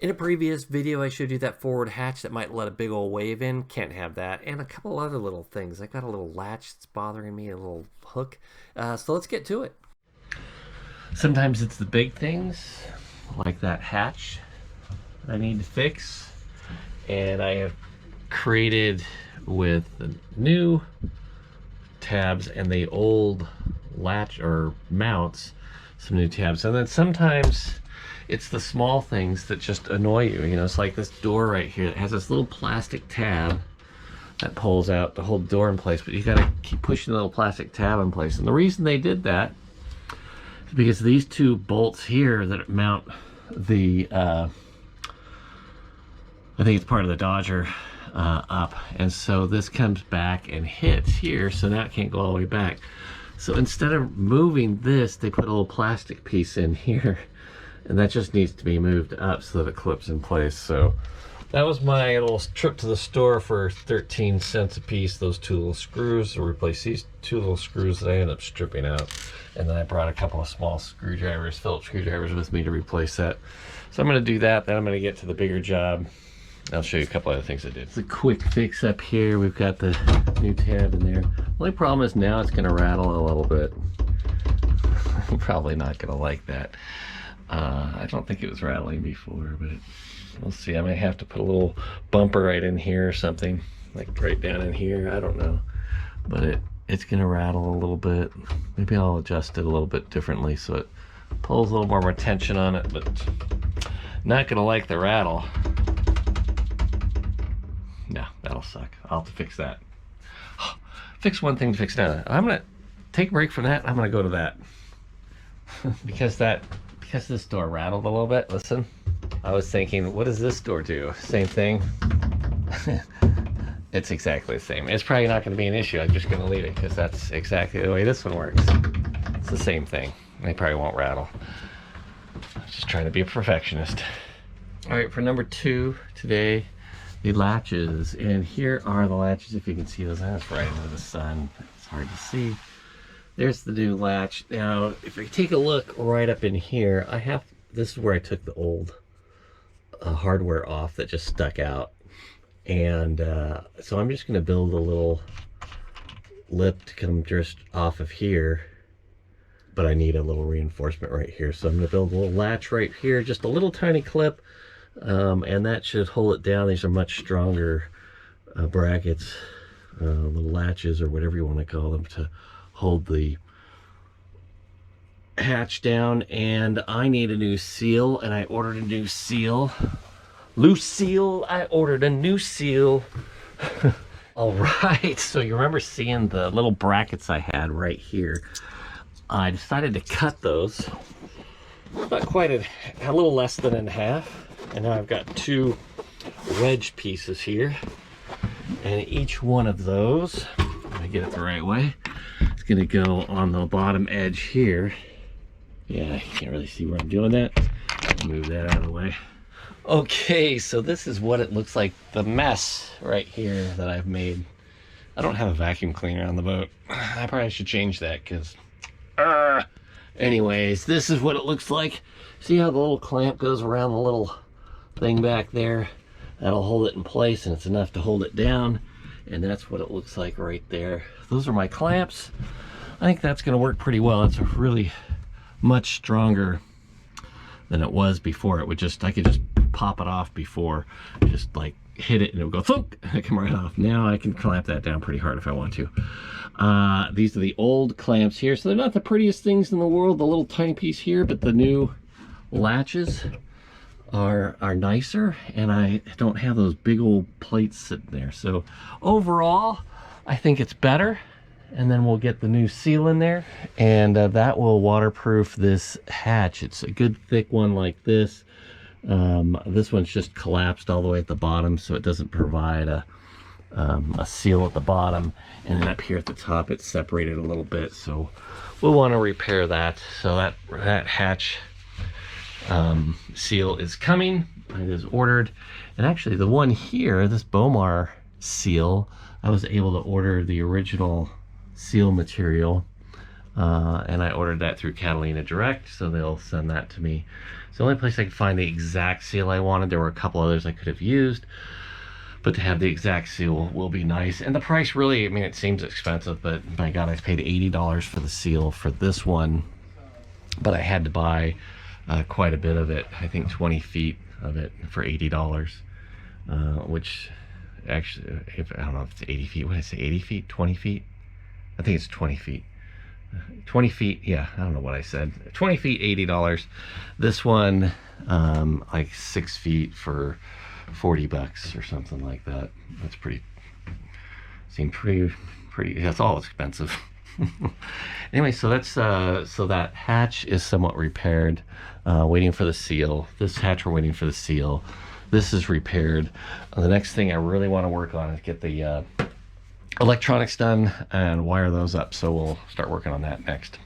In a previous video, I showed you that forward hatch that might let a big old wave in. Can't have that. And a couple other little things. I got a little latch that's bothering me, a little hook. So let's get to it. Sometimes it's the big things, like that hatch, I need to fix. And I have created with the new tabs and the old latch or mounts some new tabs. And then sometimes it's the small things that just annoy you. You know, it's like this door right here that has this little plastic tab that pulls out to hold the door in place, but you gotta keep pushing the little plastic tab in place. And the reason they did that is because these two bolts here that mount the, I think it's part of the Dodger up. And so this comes back and hits here, so now it can't go all the way back. So instead of moving this, they put a little plastic piece in here. And that just needs to be moved up so that it clips in place. So that was my little trip to the store for 13 cents a piece. Those two little screws to replace these two little screws that I ended up stripping out. And then I brought a couple of small screwdrivers, Phillips screwdrivers with me to replace that. So I'm gonna do that, then I'm gonna get to the bigger job. I'll show you a couple other things I did. It's a quick fix up here. We've got the new tab in there. The only problem is now it's gonna rattle a little bit. I'm probably not gonna like that. I don't think it was rattling before, but we'll see. I might have to put a little bumper right in here or something, like right down in here. I don't know, but it's gonna rattle a little bit. Maybe I'll adjust it a little bit differently so it pulls a little more tension on it, but not gonna like the rattle. No, that'll suck. I'll have to fix that. Fix one thing to fix another. I'm gonna take a break from that. I'm gonna go to that because this door rattled a little bit. Listen, I was thinking, what does this door do? Same thing. It's exactly the same. It's probably not going to be an issue. I'm just going to leave it because that's exactly the way this one works. It's the same thing. They probably won't rattle. I'm just trying to be a perfectionist. All right, for number 2 today, the latches. And here are the latches, if you can see those. That's right into the sun. It's hard to see. There's the new latch. Now, if I take a look right up in here, this is where I took the old hardware off that just stuck out. And so I'm just gonna build a little lip to come just off of here, but I need a little reinforcement right here. So I'm gonna build a little latch right here, just a little tiny clip, and that should hold it down. These are much stronger brackets, little latches or whatever you wanna call them, to hold the hatch down. And I need a new seal, and I ordered a new seal. Loose seal, I ordered a new seal. All right, so you remember seeing the little brackets I had right here. I decided to cut those, not quite a little less than in half. And now I've got 2 wedge pieces here. And each one of those, let me get it the right way, it's gonna go on the bottom edge here. Yeah, I can't really see where I'm doing that. Move that out of the way. Okay, so this is what it looks like, the mess right here that I've made. I don't have a vacuum cleaner on the boat. I probably should change that because, anyways, this is what it looks like. See how the little clamp goes around the little thing back there? That'll hold it in place, and it's enough to hold it down. And that's what it looks like right there. Those are my clamps. I think that's gonna work pretty well. It's a really much stronger than it was before. I could just pop it off before, just like hit it and it would go thunk and it come right off. Now I can clamp that down pretty hard if I want to. These are the old clamps here, so they're not the prettiest things in the world, the little tiny piece here, but the new latches are nicer, and I don't have those big old plates sitting there. So overall, I think it's better. And then we'll get the new seal in there, and that will waterproof this hatch. It's a good thick one like this. This one's just collapsed all the way at the bottom, so it doesn't provide a seal at the bottom. And then up here at the top, it's separated a little bit, so we'll want to repair that. So that hatch seal is coming. It is ordered. And actually, the one here, this Bomar seal, I was able to order the original seal material, and I ordered that through Catalina Direct, so they'll send that to me. It's the only place I could find the exact seal I wanted. There were a couple others I could have used, but to have the exact seal will be nice. And the price really, I mean, it seems expensive, but my God, I paid $80 for the seal for this one. But I had to buy quite a bit of it. I think 20 feet of it for $80, which actually, I don't know if it's 80 feet. What did I say, 80 feet, 20 feet? I think it's 20 feet. 20 feet, yeah, I don't know what I said. 20 feet, $80. This one, like 6 feet for $40 or something like that. That's seemed pretty, that's all expensive. Anyway, so that's, so that hatch is somewhat repaired, waiting for the seal. This hatch, we're waiting for the seal. This is repaired. The next thing I really want to work on is get the electronics done and wire those up. So we'll start working on that next.